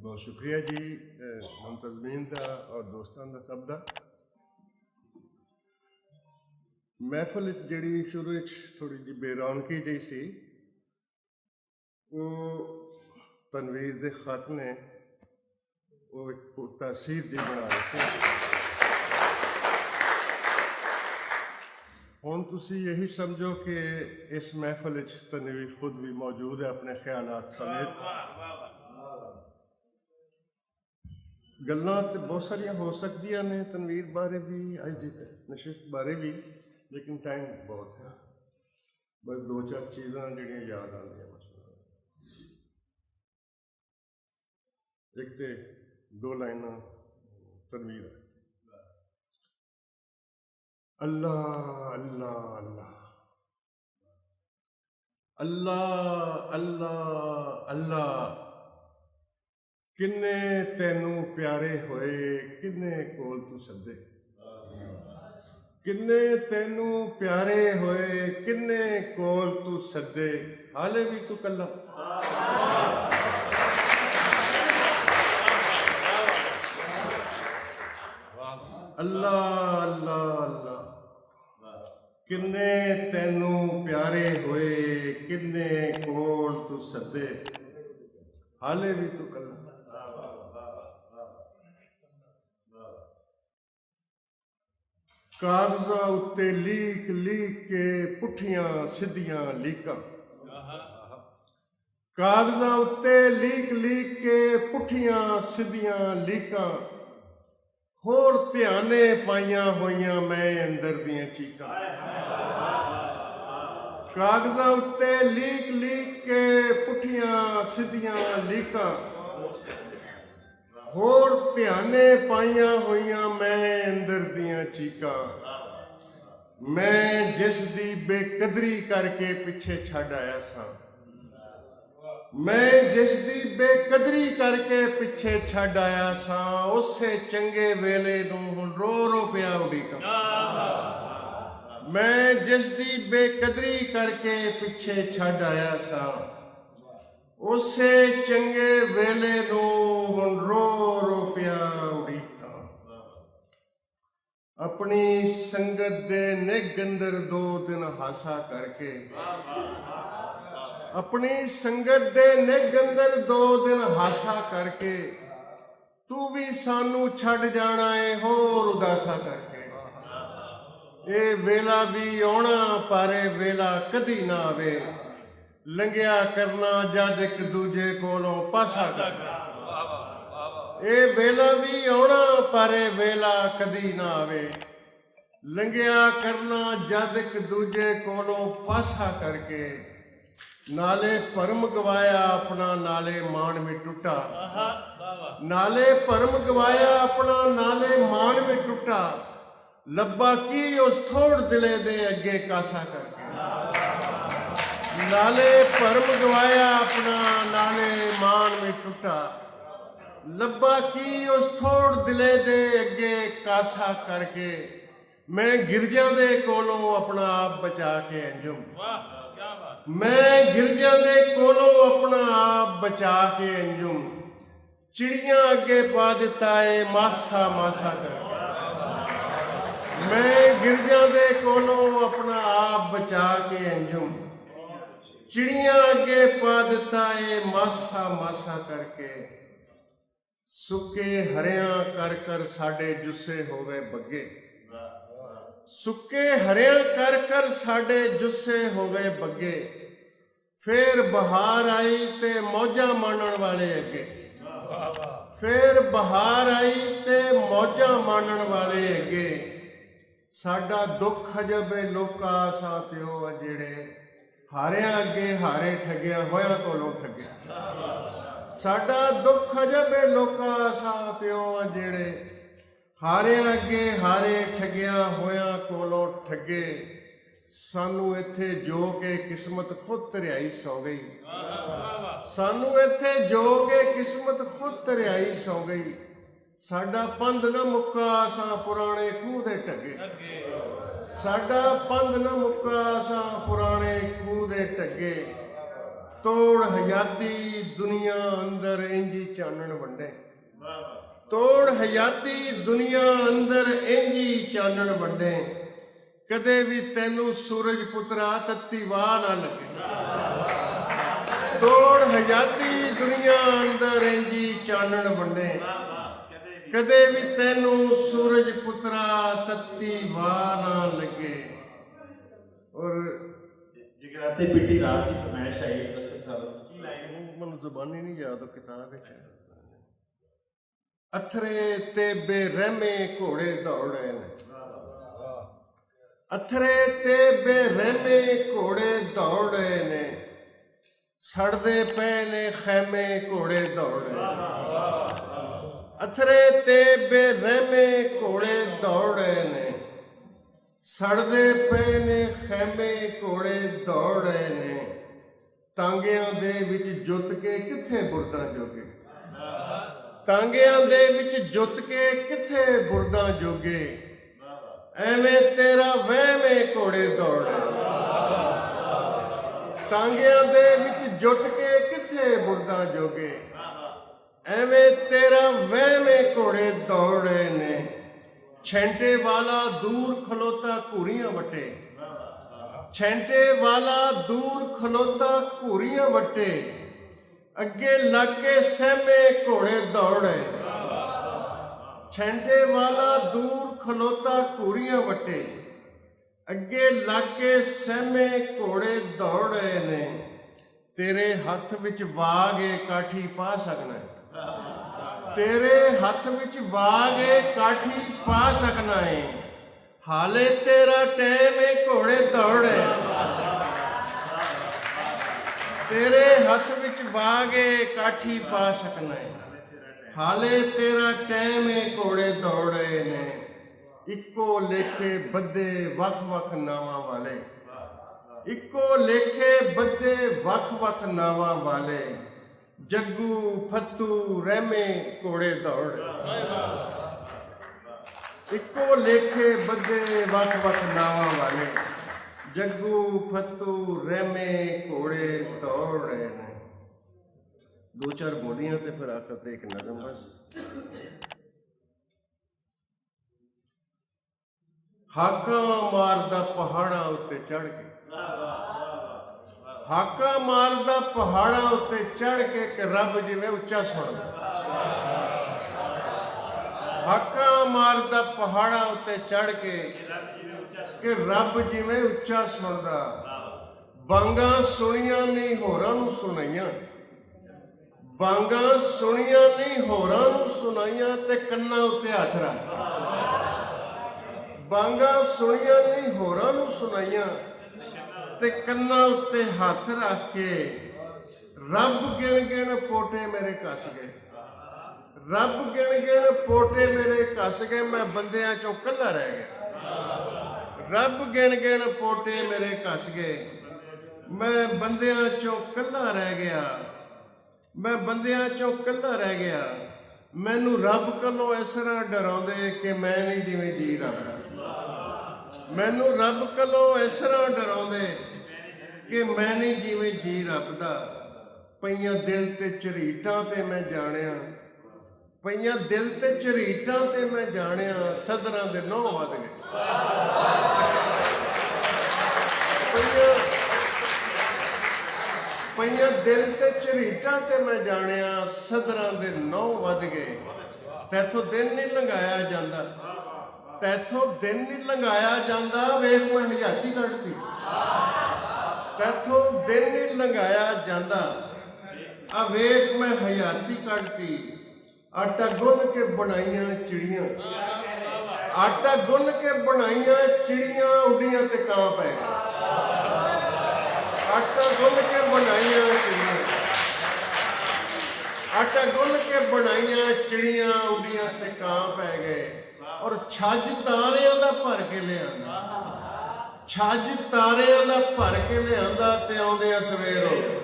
बहुत शुक्रिया जी मुंतज़मीन का और दोस्तों का सब का। महफिल जी शुरू थोड़ी जी बेरौनकी जी सी, वो तनवीर के खत ने वो एक तासीर जी बना रखी। हुण तुसी यही समझो कि इस महफिल तनवीर खुद भी मौजूद है अपने ख्यालात समेत। गल्लां ते बहुत सारिया हो सकदियां ने तनवीर बारे भी, अज दी नशिस्त बारे भी, लेकिन टाइम बहुत है। बस दो चार चीज़ां जिहड़ियां याद आंदियां बस। एक तो दो लाइनां तनवीर वास्ते। अल्लाह अल्लाह अल्लाह अल्लाह अल्लाह अल्लाह, किन्ने तैनू प्यारे होए किन्ने कोल तू सदे। किन्ने तैनू प्यारे होए किन्ने कोल तू सदे, हाले भी तू कल्ला। अल्लाह अल्लाह अल्लाह, किन्ने तैनू प्यारे होए किन्ने कोल तू सदे, हाले भी तू कल्ला। कागज़ां उत्ते लीक लीक के पुठियां सीधियां लीकां। कागज़ां उत्ते लीक लीक के पुठियां सीधियां लीकां, होर ध्याने पाइयां होइयां मैं अंदर दियां चीकां। कागज़ां उत्ते लीक लीक के पुठियां सीधियां लीकां, होर ध्याने पाइयां होइयां मैं अंदर दियां चीकां। मैं जिस दी बेकदरी करके पिछे छड़ आया सा, मैं जिस दी बेकदरी करके पिछे छड़ आया सा, उसे चंगे वेले नूं हुण रो रो पिया उड़ीकां। मैं जिस दी बेकदरी करके पिछे छड़ आया सा, उसे चंगे वेले नूं हुण रो रो पिया उड़ीकां। अपनी संगत दे निघ अंदर 2 दिन हासा करके, अपनी संगत दे निघ अंदर 2 दिन हासा करके, तू भी सानू छड़ जाना है होर उदासा करके। ये वेला भी आउणा पर वेला कदी ना आवे, लंघिया करना जद एक दूजे कोलों पासा करना। ये वेला भी आउणा पर वेला कदी ना आवे, लंघिया करना जद एक दूजे कोलों पासा करके। नाले भरम गवाया अपना नाले मान में टुटा, नाले भरम गवाया अपना नाले मान में टुटा, लब्बा की उस थोड़ दिले दे अगे कासा करके। नाले भरम गवाया अपना नाले मान में टुटा, लब्बा की उस थोड़ दिले दे अगे कासा करके। मैं गिरजा दे कोलों अपना आप बचा के अंजुम, मैं गिरजा दे कोलों अपना आप बचा के अंजुम, चिड़ियां अगे पा दिता है मासा मासा करके। मैं गिरजा दे कोलों अपना आप बचा के अंजुम, चिड़ियां अगे पा दिता है मासा मासा करके। सुके हरियां कर कर साडे जुस्से हो गए बग्गे, सुके हरियां कर कर साडे जुस्से हो गए बग्गे। फिर बहार आई ते मौजा मानन वाले अगे, फिर बहार आई ते मौजा मानन वाले अगे। साडा दुख अजब लोका आसा ते ओ जेड़े हारियां अगे हारे ठगिया होया कोलों ठगिया। साडा दुख अजब लोका आसा ते ओ जेड़े हारियां अगे हारे ठगिया होया कोलों ठगे। सानू इत्थे जो के किस्मत खुद तरियाई सौ गई, सानू इत्थे जो के किस्मत खुद तरियाई सौ गई। साडा पंध न मुक्का असां पुराने खूह दे ठगे, साडा पंध न मुक्का असां पुराने खूह दे ठगे। तोड़ हयाती दुनिया अंदर इंजी ਚਾਨਣ ਵੰਡੇ। ਤੋੜ ਹਯਾਤੀ ਦੁਨੀਆ ਅੰਦਰ ਇੰਜੀ ਚਾਨਣ ਵੰਡੇ। ਕਦੇ ਵੀ ਤੈਨੂੰ ਸੂਰਜ ਪੁੱਤਰਾ ਤੱਤੀ ਵਾਹ ਨਾ ਲੱਗੇ। ਤੋੜ ਹਯਾਤੀ ਦੁਨੀਆ ਅੰਦਰ ਇੰਜੀ ਚਾਨਣ ਵੰਡੇ। ਕਦੇ ਵੀ ਤੈਨੂੰ ਸੂਰਜ ਪੁੱਤਰਾ ਤੱਤੀ ਵਾਹ ਨਾ ਲੱਗੇ। ਔਰ ਜਗਰਾਤੇ ਪਿੱਟੀ ਰਾਤ ਦੀ ਫਰਮਾਇਸ਼ ਆਈ ਹੈ ਦੱਸੇ ਸਾਹਿਬ ਕੀ ਲਾਈਨ ਮੈਨੂੰ ਜ਼ੁਬਾਨੀ ਨਹੀਂ ਯਾਦ, ਉਹ ਕਿਤਾਬ ਵਿੱਚ ਹੈ। ਅਥਰੇ ਤੇ ਬੇਰਹਿਮੇ ਘੋੜੇ ਦੌੜੇ ਨੇ। ਅਥਰੇ ਤੇ ਬੇਰਹਿਮੇ ਘੋੜੇ ਦੌੜੇ ਨੇ। ਸੜਦੇ ਪਏ ਨੇ ਖੈਮੇ ਘੋੜੇ ਦੌੜੇ। ਅਥਰੇ ਤੇ ਬੇਰਹਿਮੇ ਘੋੜੇ ਦੌੜੇ ਨੇ। ਸੜਦੇ ਪਏ ਨੇ ਖੈਮੇ ਘੋੜੇ ਦੌੜੇ ਨੇ। ਤਾਂਗਿਆਂ ਦੇ ਵਿੱਚ ਜੁੱਤ ਕੇ ਕਿੱਥੇ ਬੁਰਦਾਂ ਜੋਗੇ। ਤਾਂਗਿਆਂ ਦੇ ਵਿੱਚ ਜੁੱਤ ਕੇ ਕਿੱਥੇ ਬੁਰਦਾਂ ਜੋਗੇ। ਐਵੇਂ ਤੇਰਾ ਵਹਿਮੇ ਘੋੜੇ ਦੌੜੇ। ਤਾਂਗਿਆਂ ਦੇ ਵਿੱਚ ਜੁੱਤ ਕੇ ਕਿੱਥੇ ਬੁਰਦਾਂ ਜੋਗੇ। ਐਵੇਂ ਤੇਰਾ ਵਹਿਮੇ ਘੋੜੇ ਦੌੜੇ ਨੇ। ਛੈਂਟੇ ਵਾਲਾ ਦੂਰ ਖਲੋਤਾ ਘੂਰੀਆਂ ਵਟੇ। ਛੈਂਟੇ ਵਾਲਾ ਦੂਰ ਖਲੋਤਾ ਘੂਰੀਆਂ ਵਟੇ। ਅੱਗੇ ਲੱਗ ਕੇ ਸਹਿਮੇ ਘੋੜੇ ਦੌੜੇ। ਛੈਂਟੇ ਵਾਲਾ ਦੂਰ ਖਲੋਤਾ ਘੂਰੀਆਂ ਵਟੇ। ਅੱਗੇ ਲੱਗ ਕੇ ਸਹਿਮੇ ਘੋੜੇ ਦੌੜੇ ਨੇ। ਤੇਰੇ ਹੱਥ ਵਿੱਚ ਵਾਗ ਏ ਕਾਠੀ ਪਾ ਸਕਣਾ। ਤੇਰੇ ਹੱਥ ਵਿੱਚ ਵਾਗ ਏ ਕਾਠੀ ਪਾ ਸਕਣਾ ਏ। ਹਾਲੇ ਤੇਰਾ ਟਾਈਮ ਏ ਘੋੜੇ ਦੌੜੇ। ਤੇਰੇ ਹੱਥ ਵਿੱਚ ਵਾਗ ਏ ਕਾਠੀ ਪਾ ਸਕਣਾ ਏ। ਹਾਲੇ ਤੇਰਾ ਟਾਈਮ ਏ ਘੋੜੇ ਦੌੜੇ ਨੇ। ਇੱਕੋ ਲੇਖੇ ਬੱਧੇ ਵੱਖ ਵੱਖ ਨਾਵਾਂ ਵਾਲੇ। ਇੱਕੋ ਲੇਖੇ ਬੱਧੇ ਵੱਖ ਵੱਖ ਨਾਵਾਂ ਵਾਲੇ। ਜੱਗੂ ਫੱਤੂ ਰਹਿਮੇ ਘੋੜੇ ਦੌੜੇ। ਇੱਕੋ ਲੇਖੇ ਬੱਧੇ ਵੱਖ ਵੱਖ ਨਾਵਾਂ ਵਾਲੇ। ਜੱਗੂ ਫੱਤੂ ਰਹਿਮੇ ਘੋੜੇ ਦੌੜੇ ਨੇ। ਦੋ ਚਾਰ ਬੋਲੀਆਂ ਤੇ ਫਿਰ ਆਖਰ ਤੇ ਇੱਕ ਨਜ਼ਮ ਬਸ। ਹਾਕਾਂ ਮਾਰਦਾ ਪਹਾੜਾਂ ਉੱਤੇ ਚੜ੍ਹ ਕੇ। ਹਾਕਾਂ ਮਾਰਦਾ ਪਹਾੜਾਂ ਉੱਤੇ ਚੜ੍ਹ ਕੇ ਕਿ ਰੱਬ ਜਿਵੇਂ ਉੱਚਾ ਸੁਣਦਾ। ਹਾਕਾਂ ਮਾਰਦਾ ਪਹਾੜਾਂ ਉੱਤੇ ਚੜ੍ਹ ਕੇ ਕਿ ਰੱਬ ਜਿਵੇਂ ਉੱਚਾ ਸੁਣਦਾ। ਬਾਂਗਾਂ ਸੁਣੀਆਂ ਨਹੀਂ ਹੋਰਾਂ ਨੂੰ ਸੁਣਾਈਆਂ। ਬਾਂਗਾਂ ਸੁਣੀਆਂ ਨਹੀਂ ਹੋਰਾਂ ਨੂੰ ਸੁਣਾਈਆਂ ਤੇ ਕੰਨਾਂ ਉੱਤੇ ਹੱਥ ਰੱਖ। ਬਾਂਗਾਂ ਸੁਣੀਆਂ ਨਹੀਂ ਹੋਰਾਂ ਨੂੰ ਸੁਣਾਈਆਂ ਤੇ ਕੰਨਾਂ ਉੱਤੇ ਹੱਥ ਰੱਖ ਕੇ ਰੱਬ ਗਿਣ ਗਿਣ ਪੋਟੇ ਮੇਰੇ ਕੱਸ ਗਏ। ਰੱਬ ਗਿਣ ਗਿਣ ਪੋਟੇ ਮੇਰੇ ਕੱਸ ਗਏ। ਮੈਂ ਬੰਦਿਆਂ ਚੋਂ ਕੱਲਾ ਰਹਿ ਗਿਆ। ਰੱਬ ਗਿਣ ਗਿਣ ਪੋਟੇ ਮੇਰੇ ਕੱਸ ਗਏ। ਮੈਂ ਬੰਦਿਆਂ ਚੋਂ ਕੱਲਾ ਰਹਿ ਗਿਆ। ਮੈਂ ਬੰਦਿਆਂ ਚੋਂ ਕੱਲਾ ਰਹਿ ਗਿਆ। ਮੈਨੂੰ ਰੱਬ ਕੋਲੋਂ ਇਸ ਤਰ੍ਹਾਂ ਡਰਾਉਂਦੇ ਕਿ ਮੈਂ ਨਹੀਂ ਜਿਵੇਂ ਜੀ ਰੱਬ ਦਾ। ਮੈਨੂੰ ਰੱਬ ਕੋਲੋਂ ਇਸ ਤਰ੍ਹਾਂ ਡਰਾਉਂਦੇ ਕਿ ਮੈਂ ਨਹੀਂ ਜਿਵੇਂ ਜੀ ਰੱਬ ਦਾ। ਪਈਆਂ ਦਿਲ ਤੇ ਝਰੀਟਾਂ ਤੇ ਮੈਂ ਜਾਣਿਆ। ਪਈਆਂ ਦਿਲ ਤੇ ਝਰੀਟਾਂ ਤੇ ਮੈਂ ਜਾਣਿਆ। ਸਦਰਾਂ ਦੇ ਨਹੁੰ ਵੱਧ ਗਏ। ਪਈਆਂ ਦਿਲ ਤੇ ਝਰੀਟਾਂ ਤੇ ਮੈਂ ਜਾਣਿਆ। ਸਦਰਾਂ ਦੇ ਨਹੁੰ ਵੱਧ ਗਏ। ਤੈਥੋਂ ਦਿਨ ਨਹੀਂ ਲੰਘਾਇਆ ਜਾਂਦਾ। ਤੈਥੋਂ ਦਿਨ ਨਹੀਂ ਲੰਘਾਇਆ ਜਾਂਦਾ। ਵੇਖ ਮੈਂ ਹਯਾਤੀ ਕੱਢਤੀ। ਤੈਥੋਂ ਦਿਨ ਨਹੀਂ ਲੰਘਾਇਆ ਜਾਂਦਾ। ਆ ਵੇਖ ਮੈਂ ਹਯਾਤੀ ਕੱਢਤੀ। ਆਟਾ ਗੁੰਨ ਕੇ ਬਣਾਈਆਂ ਚਿੜੀਆਂ। ਆਟਾ ਗੁੰਨ ਕੇ ਬਣਾਈਆਂ ਚਿੜੀਆਂ ਉੱਡੀਆਂ ਤੇ ਕਾਂ ਪੈ ਗਏ। ਆਟਾ ਗੁੰਨ ਕੇ ਬਣਾਈਆਂ ਚਿੜੀਆਂ। ਆਟਾ ਗੁੰਨ ਕੇ ਬਣਾਈਆਂ ਚਿੜੀਆਂ ਉੱਡੀਆਂ ਤੇ ਕਾਂ ਪੈ ਗਏ। ਔਰ ਛੱਜ ਤਾਰਿਆਂ ਦਾ ਭਰ ਕੇ ਲਿਆਂਦਾ। ਛੱਜ ਤਾਰਿਆਂ ਦਾ ਭਰ ਕੇ ਲਿਆਂਦਾ ਤੇ ਆਉਂਦੇ ਆ ਸਵੇਰ ਹੋ ਗਏ।